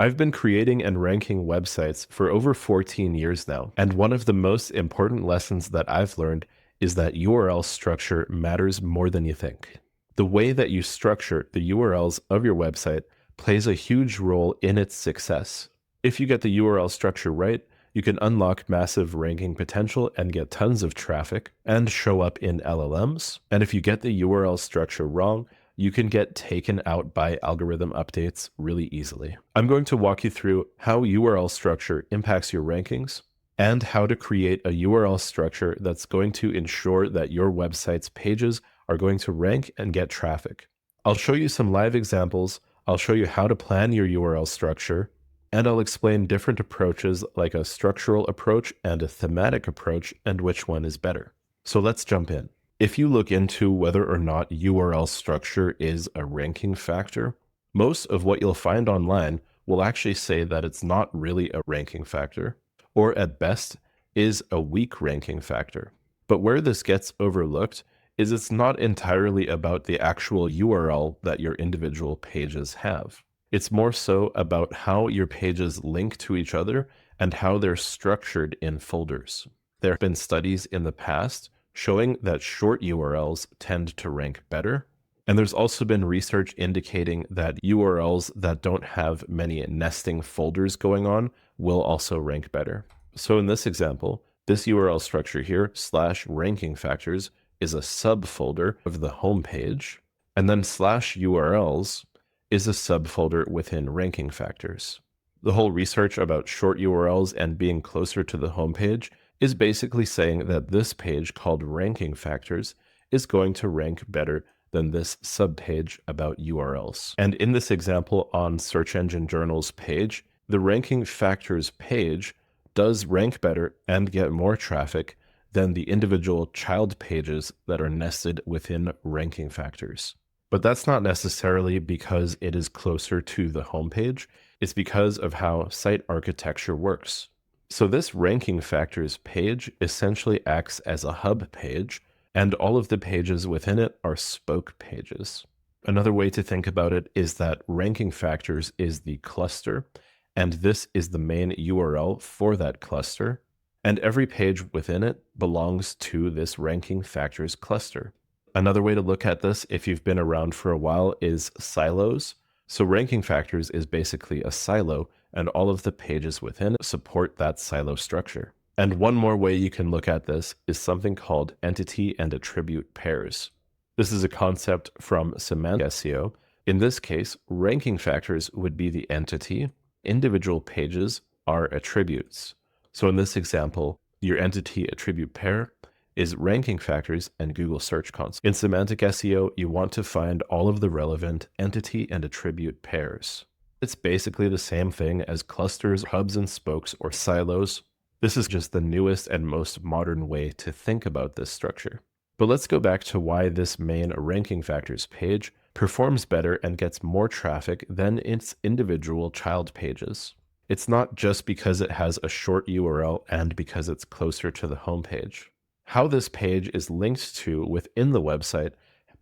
I've been creating and ranking websites for over 14 years now, and one of the most important lessons that I've learned is that URL structure matters more than you think. The way that you structure the URLs of your website plays a huge role in its success. If you get the URL structure right, you can unlock massive ranking potential and get tons of traffic and show up in LLMs. And if you get the URL structure wrong, you can get taken out by algorithm updates really easily. I'm going to walk you through how URL structure impacts your rankings and how to create a URL structure that's going to ensure that your website's pages are going to rank and get traffic. I'll show you some live examples. I'll show you how to plan your URL structure, and I'll explain different approaches like a structural approach and a thematic approach and which one is better. So let's jump in. If you look into whether or not URL structure is a ranking factor, most of what you'll find online will actually say that it's not really a ranking factor, or at best is a weak ranking factor. But where this gets overlooked is it's not entirely about the actual URL that your individual pages have. It's more so about how your pages link to each other and how they're structured in folders. There have been studies in the past showing that short URLs tend to rank better. And there's also been research indicating that URLs that don't have many nesting folders going on will also rank better. So in this example, this URL structure here, /ranking factors, is a subfolder of the home page, and then /URLs is a subfolder within ranking factors. The whole research about short URLs and being closer to the homepage is basically saying that this page called ranking factors is going to rank better than this subpage about URLs. And in this example on Search Engine Journal's page, the ranking factors page does rank better and get more traffic than the individual child pages that are nested within ranking factors. But that's not necessarily because it is closer to the homepage. It's because of how site architecture works. So this ranking factors page essentially acts as a hub page, and all of the pages within it are spoke pages. Another way to think about it is that ranking factors is the cluster, and this is the main URL for that cluster, and every page within it belongs to this ranking factors cluster. Another way to look at this, if you've been around for a while, is silos. So ranking factors is basically a silo, and all of the pages within it support that silo structure. And one more way you can look at this is something called entity and attribute pairs. This is a concept from Semantic SEO. In this case, ranking factors would be the entity. Individual pages are attributes. So in this example, your entity attribute pair is ranking factors and Google Search Console. In Semantic SEO, you want to find all of the relevant entity and attribute pairs. It's basically the same thing as clusters, hubs and spokes, or silos. This is just the newest and most modern way to think about this structure. But let's go back to why this main ranking factors page performs better and gets more traffic than its individual child pages. It's not just because it has a short URL and because it's closer to the homepage. How this page is linked to within the website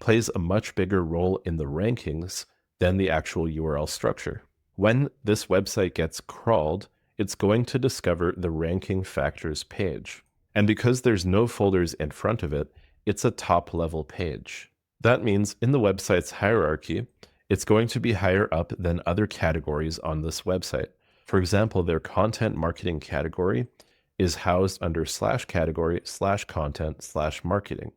plays a much bigger role in the rankings than the actual URL structure. When this website gets crawled, it's going to discover the ranking factors page. And because there's no folders in front of it, it's a top-level page. That means in the website's hierarchy, it's going to be higher up than other categories on this website. For example, their content marketing category is housed under /category /content /marketing.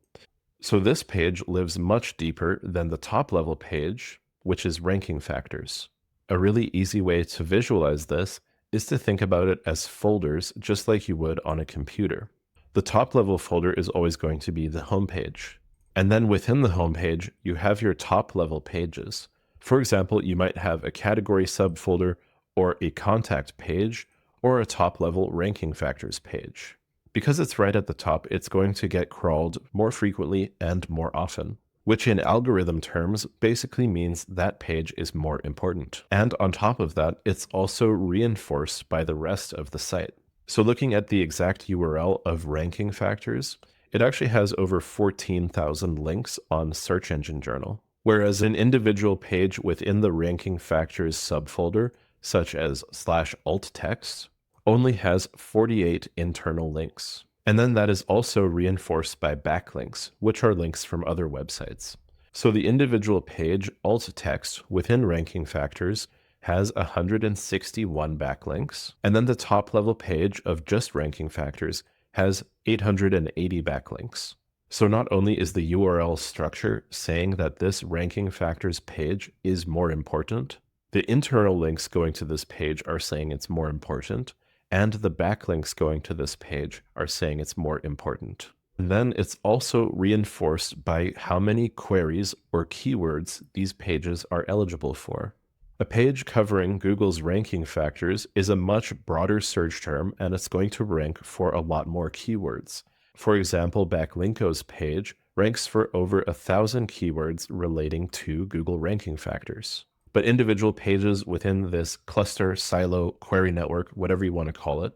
So this page lives much deeper than the top level page, which is ranking factors. A really easy way to visualize this is to think about it as folders, just like you would on a computer. The top level folder is always going to be the home page. And then within the home page, you have your top level pages. For example, you might have a category subfolder or a contact page, or a top-level ranking factors page. Because it's right at the top, it's going to get crawled more frequently and more often, which in algorithm terms basically means that page is more important. And on top of that, it's also reinforced by the rest of the site. So looking at the exact URL of ranking factors, it actually has over 14,000 links on Search Engine Journal, whereas an individual page within the ranking factors subfolder such as /alt text, only has 48 internal links. And then that is also reinforced by backlinks, which are links from other websites. So the individual page alt text within ranking factors has 161 backlinks, and then the top level page of just ranking factors has 880 backlinks. So not only is the URL structure saying that this ranking factors page is more important, the internal links going to this page are saying it's more important, and the backlinks going to this page are saying it's more important. And then it's also reinforced by how many queries or keywords these pages are eligible for. A page covering Google's ranking factors is a much broader search term, and it's going to rank for a lot more keywords. For example, Backlinko's page ranks for over 1,000 keywords relating to Google ranking factors. But individual pages within this cluster, silo, query network, whatever you want to call it,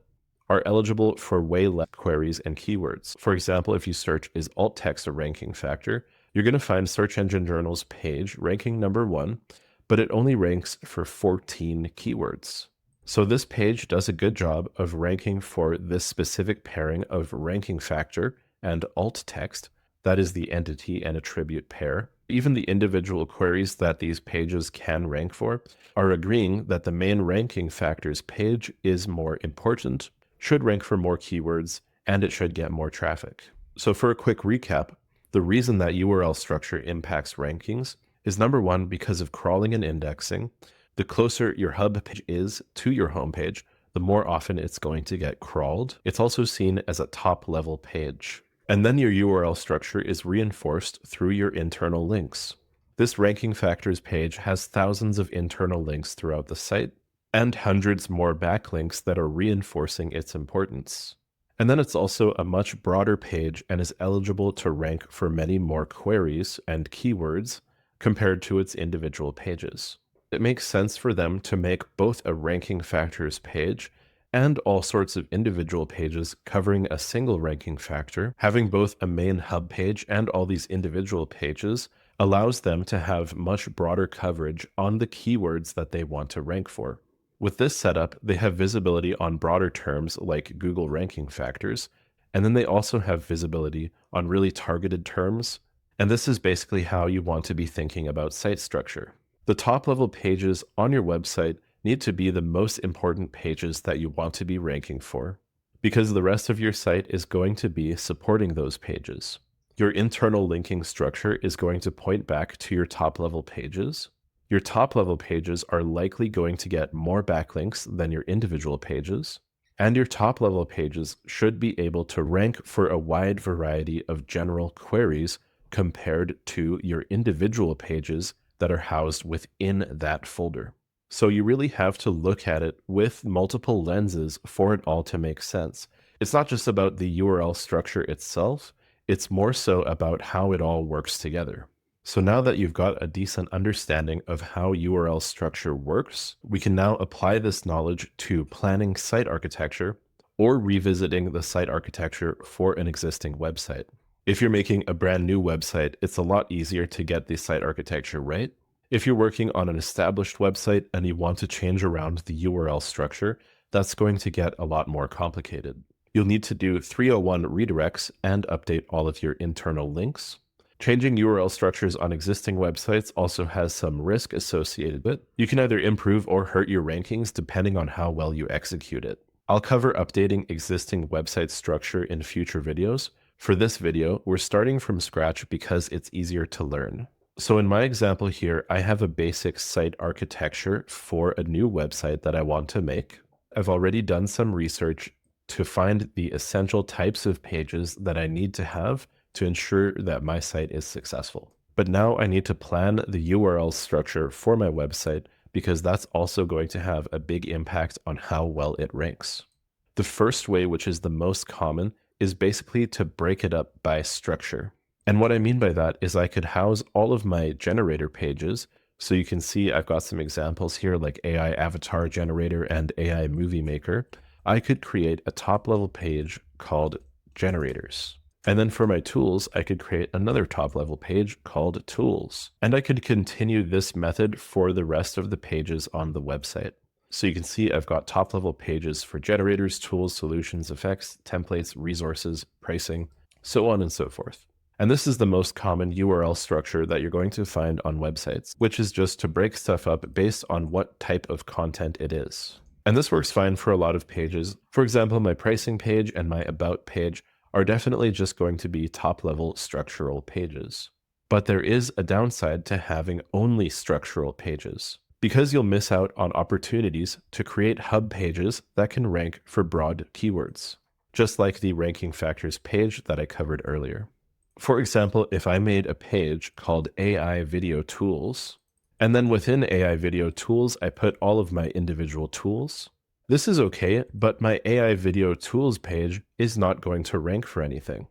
are eligible for way less queries and keywords. For example, if you search "is alt text a ranking factor," you're going to find Search Engine Journal's page ranking number 1, but it only ranks for 14 keywords. So this page does a good job of ranking for this specific pairing of ranking factor and alt text, that is the entity and attribute pair. Even the individual queries that these pages can rank for are agreeing that the main ranking factors page is more important, should rank for more keywords, and it should get more traffic. So for a quick recap, the reason that URL structure impacts rankings is number 1, because of crawling and indexing. The closer your hub page is to your homepage, the more often it's going to get crawled. It's also seen as a top-level page. And then your URL structure is reinforced through your internal links. This ranking factors page has thousands of internal links throughout the site, and hundreds more backlinks that are reinforcing its importance. And then it's also a much broader page and is eligible to rank for many more queries and keywords compared to its individual pages. It makes sense for them to make both a ranking factors page and all sorts of individual pages covering a single ranking factor. Having both a main hub page and all these individual pages allows them to have much broader coverage on the keywords that they want to rank for. With this setup, they have visibility on broader terms like Google ranking factors, and then they also have visibility on really targeted terms. And this is basically how you want to be thinking about site structure. The top-level pages on your website need to be the most important pages that you want to be ranking for, because the rest of your site is going to be supporting those pages. Your internal linking structure is going to point back to your top-level pages. Your top-level pages are likely going to get more backlinks than your individual pages, and your top-level pages should be able to rank for a wide variety of general queries compared to your individual pages that are housed within that folder. So you really have to look at it with multiple lenses for it all to make sense. It's not just about the URL structure itself, it's more so about how it all works together. So now that you've got a decent understanding of how URL structure works, we can now apply this knowledge to planning site architecture or revisiting the site architecture for an existing website. If you're making a brand new website, it's a lot easier to get the site architecture right. If you're working on an established website and you want to change around the URL structure, that's going to get a lot more complicated. You'll need to do 301 redirects and update all of your internal links. Changing URL structures on existing websites also has some risk associated with it. You can either improve or hurt your rankings depending on how well you execute it. I'll cover updating existing website structure in future videos. For this video, we're starting from scratch because it's easier to learn. So in my example here, I have a basic site architecture for a new website that I want to make. I've already done some research to find the essential types of pages that I need to have to ensure that my site is successful. But now I need to plan the URL structure for my website because that's also going to have a big impact on how well it ranks. The first way, which is the most common, is basically to break it up by structure. And what I mean by that is I could house all of my generator pages. So you can see I've got some examples here like AI Avatar Generator and AI Movie Maker. I could create a top-level page called Generators. And then for my tools, I could create another top-level page called Tools. And I could continue this method for the rest of the pages on the website. So you can see I've got top level pages for generators, tools, solutions, effects, templates, resources, pricing, so on and so forth. And this is the most common URL structure that you're going to find on websites, which is just to break stuff up based on what type of content it is. And this works fine for a lot of pages. For example, my pricing page and my about page are definitely just going to be top-level structural pages. But there is a downside to having only structural pages, because you'll miss out on opportunities to create hub pages that can rank for broad keywords, just like the ranking factors page that I covered earlier. For example, if I made a page called AI Video Tools, and then within AI Video Tools, I put all of my individual tools, this is okay, but my AI Video Tools page is not going to rank for anything.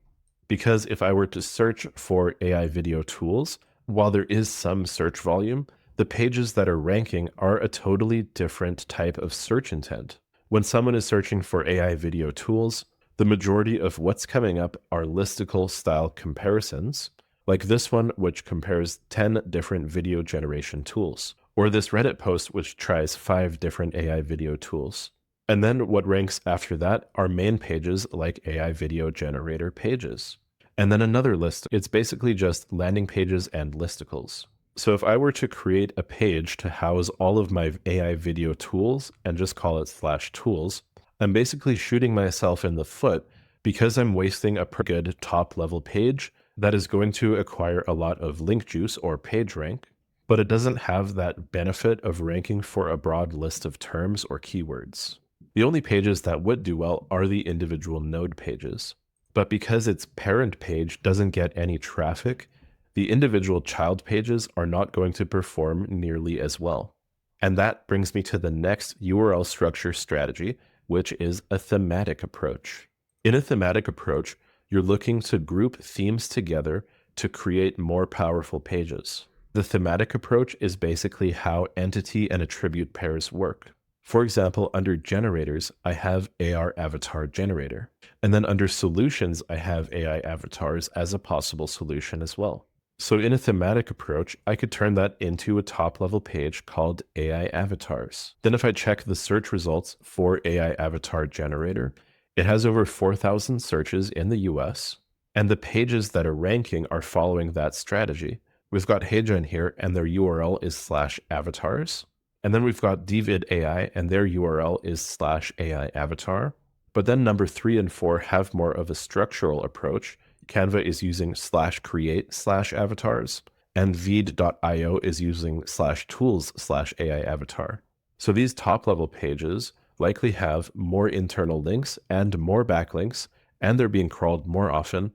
Because if I were to search for AI Video Tools, while there is some search volume, the pages that are ranking are a totally different type of search intent. When someone is searching for AI Video Tools, the majority of what's coming up are listicle style comparisons, like this one, which compares 10 different video generation tools, or this Reddit post, which tries 5 different AI video tools. And then what ranks after that are main pages like AI video generator pages. And then another list, it's basically just landing pages and listicles. So if I were to create a page to house all of my AI video tools and just call it /tools, I'm basically shooting myself in the foot because I'm wasting a pretty good top level page that is going to acquire a lot of link juice or page rank, but it doesn't have that benefit of ranking for a broad list of terms or keywords. The only pages that would do well are the individual node pages. But because its parent page doesn't get any traffic, the individual child pages are not going to perform nearly as well. And that brings me to the next URL structure strategy, which is a thematic approach. In a thematic approach, you're looking to group themes together to create more powerful pages. The thematic approach is basically how entity and attribute pairs work. For example, under generators, I have AR avatar generator. And then under solutions, I have AI avatars as a possible solution as well. So in a thematic approach, I could turn that into a top-level page called AI avatars. Then if I check the search results for AI avatar generator, it has over 4,000 searches in the US, and the pages that are ranking are following that strategy. We've got HeyGen here, and their URL is /avatars. And then we've got Dvid AI, and their URL is /AI avatar. But then number 3 and 4 have more of a structural approach. Canva is using /create/avatars, and Veed.io is using /tools/AI avatar. So these top level pages likely have more internal links and more backlinks, and they're being crawled more often,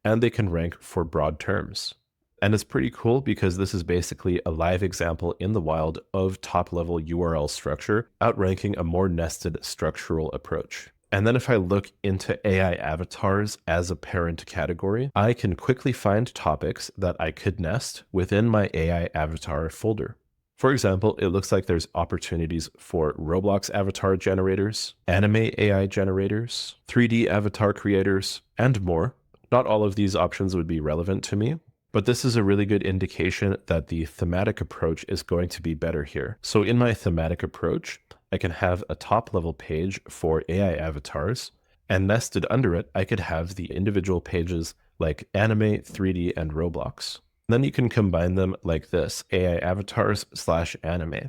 and they can rank for broad terms. And it's pretty cool because this is basically a live example in the wild of top-level URL structure outranking a more nested structural approach. And then if I look into AI avatars as a parent category, I can quickly find topics that I could nest within my AI avatar folder. For example, it looks like there's opportunities for Roblox avatar generators, anime AI generators, 3D avatar creators, and more. Not all of these options would be relevant to me, but this is a really good indication that the thematic approach is going to be better here. So in my thematic approach, I can have a top-level page for AI avatars, and nested under it, I could have the individual pages like anime, 3D, and Roblox. Then you can combine them like this, AI avatars /anime.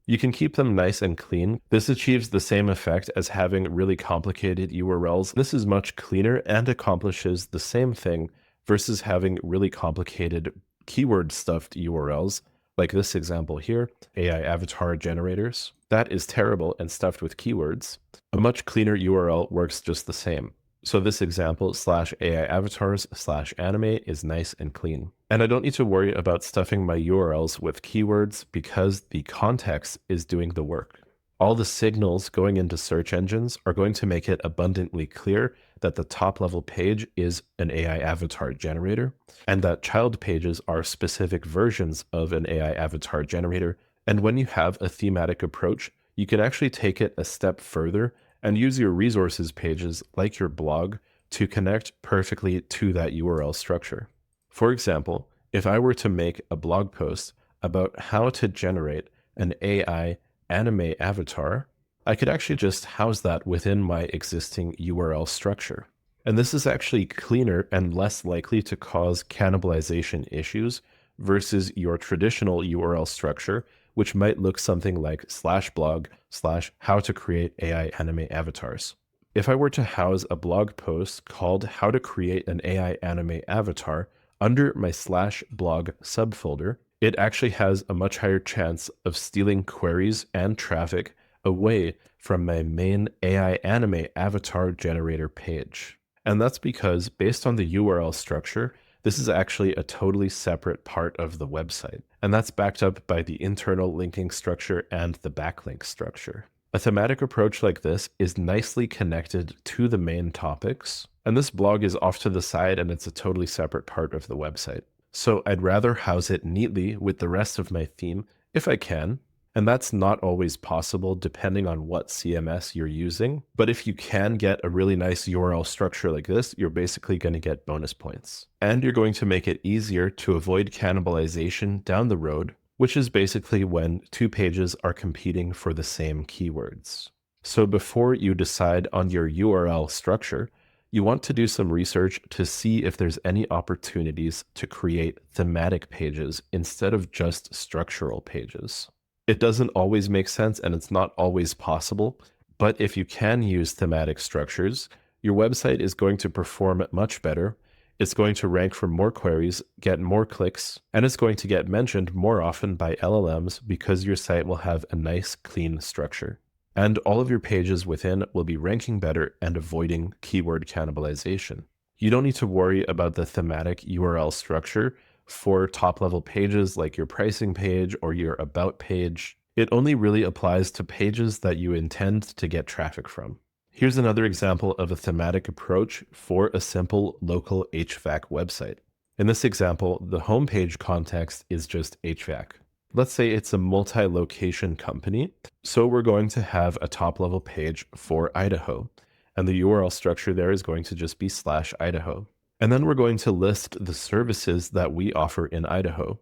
You can keep them nice and clean. This achieves the same effect as having really complicated URLs. This is much cleaner and accomplishes the same thing versus having really complicated keyword stuffed URLs like this example here, AI avatar generators. That is terrible and stuffed with keywords. A much cleaner URL works just the same. So this example /AI avatars /anime is nice and clean. And I don't need to worry about stuffing my URLs with keywords because the context is doing the work. All the signals going into search engines are going to make it abundantly clear that the top level page is an AI avatar generator and that child pages are specific versions of an AI avatar generator. And when you have a thematic approach, you can actually take it a step further and use your resources pages like your blog to connect perfectly to that URL structure. For example, if I were to make a blog post about how to generate an AI anime avatar, I could actually just house that within my existing URL structure. And this is actually cleaner and less likely to cause cannibalization issues versus your traditional URL structure, which might look something like /blog/how to create AI anime avatars. If I were to house a blog post called how to create an AI anime avatar under my /blog subfolder, it actually has a much higher chance of stealing queries and traffic away from my main AI anime avatar generator page. And that's because based on the URL structure, this is actually a totally separate part of the website. And that's backed up by the internal linking structure and the backlink structure. A thematic approach like this is nicely connected to the main topics, and this blog is off to the side and it's a totally separate part of the website. So I'd rather house it neatly with the rest of my theme if I can, and that's not always possible depending on what CMS you're using. But if you can get a really nice URL structure like this, you're basically going to get bonus points. And you're going to make it easier to avoid cannibalization down the road, which is basically when two pages are competing for the same keywords. So before you decide on your URL structure, you want to do some research to see if there's any opportunities to create thematic pages instead of just structural pages. It doesn't always make sense and it's not always possible, but if you can use thematic structures, your website is going to perform much better. It's going to rank for more queries, get more clicks, and it's going to get mentioned more often by LLMs because your site will have a nice, clean structure. And all of your pages within will be ranking better and avoiding keyword cannibalization. You don't need to worry about the thematic URL structure for top-level pages like your pricing page or your about page. It only really applies to pages that you intend to get traffic from. Here's another example of a thematic approach for a simple local HVAC website. In this example, the homepage context is just HVAC. Let's say it's a multi-location company, so we're going to have a top-level page for Idaho, and the URL structure there is going to just be /Idaho. And then we're going to list the services that we offer in Idaho.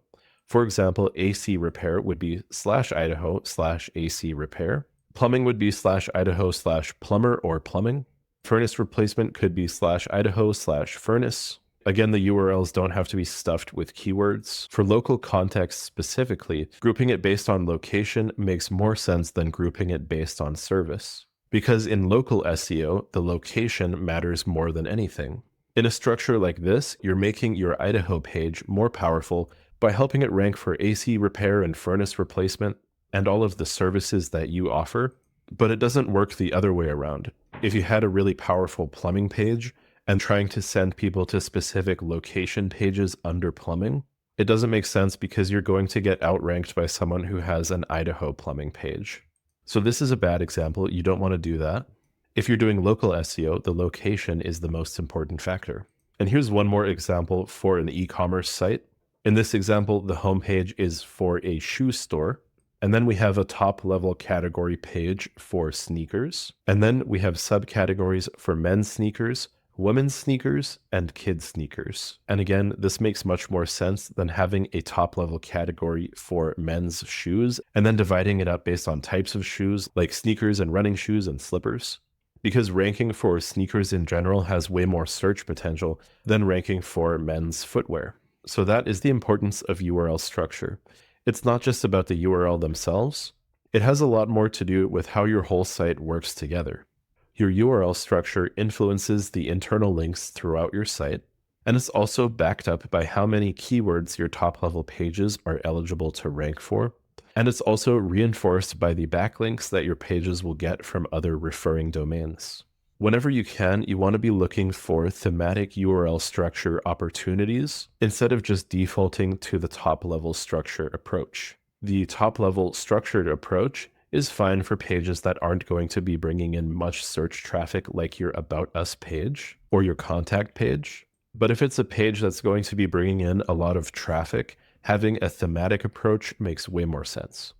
For example, AC repair would be /Idaho/AC repair. Plumbing would be /Idaho/plumber or plumbing. Furnace replacement could be /Idaho/furnace. Again, the URLs don't have to be stuffed with keywords. For local context specifically, grouping it based on location makes more sense than grouping it based on service. Because in local SEO, the location matters more than anything. In a structure like this, you're making your Idaho page more powerful by helping it rank for AC repair and furnace replacement and all of the services that you offer, but it doesn't work the other way around. If you had a really powerful plumbing page and trying to send people to specific location pages under plumbing, it doesn't make sense because you're going to get outranked by someone who has an Idaho plumbing page. So this is a bad example. You don't want to do that. If you're doing local SEO, the location is the most important factor. And here's one more example for an e-commerce site. In this example, the homepage is for a shoe store. And then we have a top-level category page for sneakers. And then we have subcategories for men's sneakers, women's sneakers, and kids sneakers. And again, this makes much more sense than having a top-level category for men's shoes and then dividing it up based on types of shoes like sneakers and running shoes and slippers. Because ranking for sneakers in general has way more search potential than ranking for men's footwear. So that is the importance of URL structure. It's not just about the URL themselves. It has a lot more to do with how your whole site works together. Your URL structure influences the internal links throughout your site, and it's also backed up by how many keywords your top-level pages are eligible to rank for. And it's also reinforced by the backlinks that your pages will get from other referring domains. Whenever you can, you want to be looking for thematic URL structure opportunities instead of just defaulting to the top-level structure approach. The top-level structured approach is fine for pages that aren't going to be bringing in much search traffic like your About Us page or your contact page. But if it's a page that's going to be bringing in a lot of traffic, having a thematic approach makes way more sense.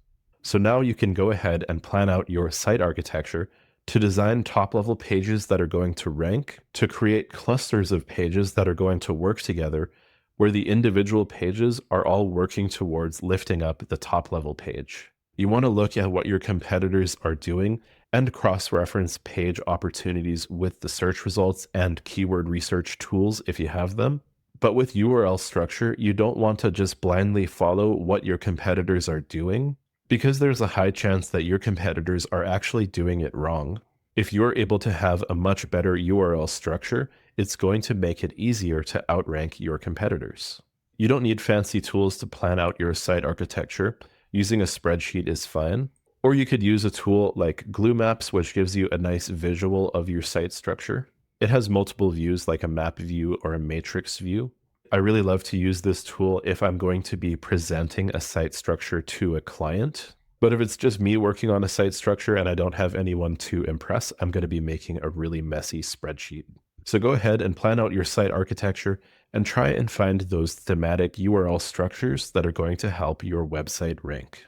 So now you can go ahead and plan out your site architecture to design top-level pages that are going to rank, to create clusters of pages that are going to work together, where the individual pages are all working towards lifting up the top-level page. You want to look at what your competitors are doing and cross-reference page opportunities with the search results and keyword research tools if you have them. But with URL structure, you don't want to just blindly follow what your competitors are doing because there's a high chance that your competitors are actually doing it wrong. If you're able to have a much better URL structure, it's going to make it easier to outrank your competitors. You don't need fancy tools to plan out your site architecture. Using a spreadsheet is fine. Or you could use a tool like Glue Maps, which gives you a nice visual of your site structure. It has multiple views like a map view or a matrix view. I really love to use this tool if I'm going to be presenting a site structure to a client. But if it's just me working on a site structure and I don't have anyone to impress, I'm going to be making a really messy spreadsheet. So go ahead and plan out your site architecture and try and find those thematic URL structures that are going to help your website rank.